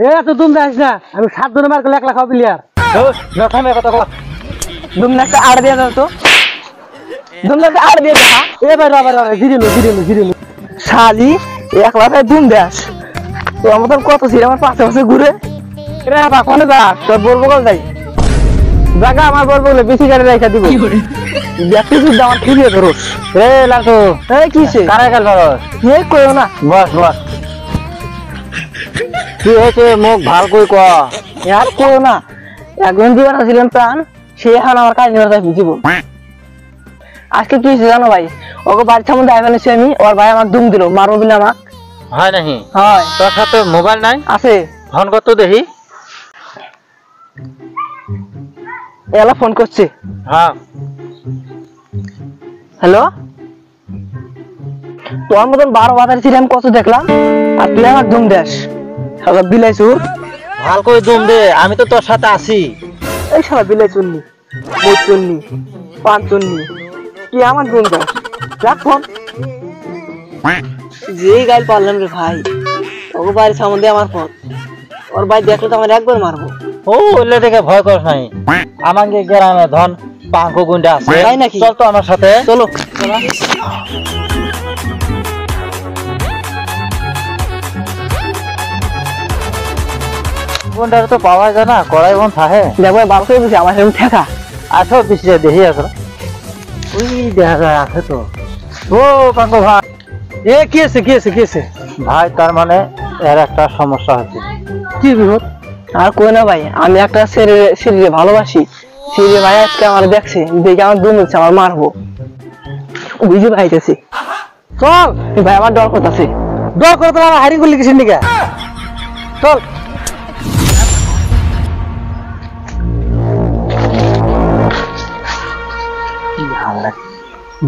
এ তো দুম যাস না, আমি 7 জনে মার করলে 1 লাখ প্লেয়ার। না থামে কথা কও। দুম না একটা আড় দিয়ে দাও তো। দুম না একটা আড় দিয়ে দাও। এ ভাই বাবা জিরে নো। শালি 1 লাখে দুম দেস। তো আমাদের কত ছিল আমার পাশে পাশে ঘুরে। রে বাবা কোনে যা তোর বলবো যাই। জায়গা আমার বলবো বেশি গাড়ি রাখা দিব। দেখতে যদি আমার ঠিকই ধরোস। এ লাটু এই কিছে? কারে গেল বস? এই কইও না। বস কি হয়েছে মুখ ভাল কই ক। আর কইও না। একজন জীবন ছিলেন প্রাণ সে এখন আমার কাজ নিয়ে যাচ্ছে জীবন। আজকে কি হয়েছে জানো ভাই? ওকে বাড়ির সামনে আইবানিছি আমি, ওর ভাই আমার দুম দিল, মারবো বলে আমাক। হয় নাকি? হয় তোর সাথে মোবাইল নাই? আছে। ফোন কত দেখি। এলা ফোন করছে। হ্যাঁ হ্যালো, তোর মতন 12 বাজার ছিলাম কত দেখলাম, আর তুই আমার দুম দেশ সব বিলাইছু। ভাল করে দুম দে, আমি তো তোর সাথে আছি। এই শালা বিলাই চুন্নি, বই চুন্নি, পান চুন্নি, কি আমার দুম দেশ। রাখ ফোন। যেই গাইল পারলাম রে ভাই, ওকে বাড়ির সামনে আমার ফোন। ওর ভাই দেখলে তো আমার একবার মারবো। ও ওলে দেখে ভয় কর নাই, আমাকে গ্রামে ধন পাঙ্কু গুন্ডা আছে। তাই নাকি? চল তো আমার সাথে। চলো। গুন্ডার তো পাওয়া যায় না, কড়াই বন থাকে। দেখো ভালো করে বুঝি আমার সাথে ঠেকা। আসো পিছিয়ে দেখি আসো। ওই দেখা যায় আছে তো। ও পাঙ্কু ভাই। এ কি আছে? ভাই তার মানে এর একটা সমস্যা হচ্ছে। কি বিপদ? আর কই না ভাই, আমি একটা শরীরে ভালোবাসি। শরীরে ভাই আজকে আমার দেখছে, দেখে আমার দুম হচ্ছে, আমার মারবো। বুঝে ভাইতেছি। চল, ভাই আমার ডর করতেছে। ডর করে তো আমার হারিং করলি কিসের নিকা? চল।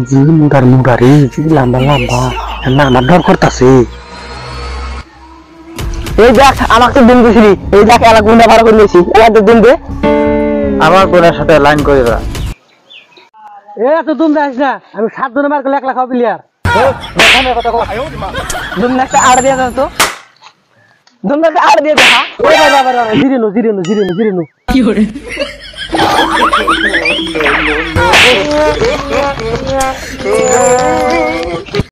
জি মুদারি জি লম্বা না আমার ডর করতেছে। এই দেখ আমাকে তো দুম দিছিলি, এই দেখ এলা গুন্ডা ভাড়া করে নিয়েছি, এলা তো দুম দে। আমার বোনের সাথে লাইন করে দাও। এ তো দুম যাস না, আমি 7 জনে মার করলে 1 লাখ প্লেয়ার। দুম না একটা আড় দিয়ে দাও তো। দুম না একটা আড় দিয়ে দেখা। এ ভাই বাবা জিরে নো। কি করে?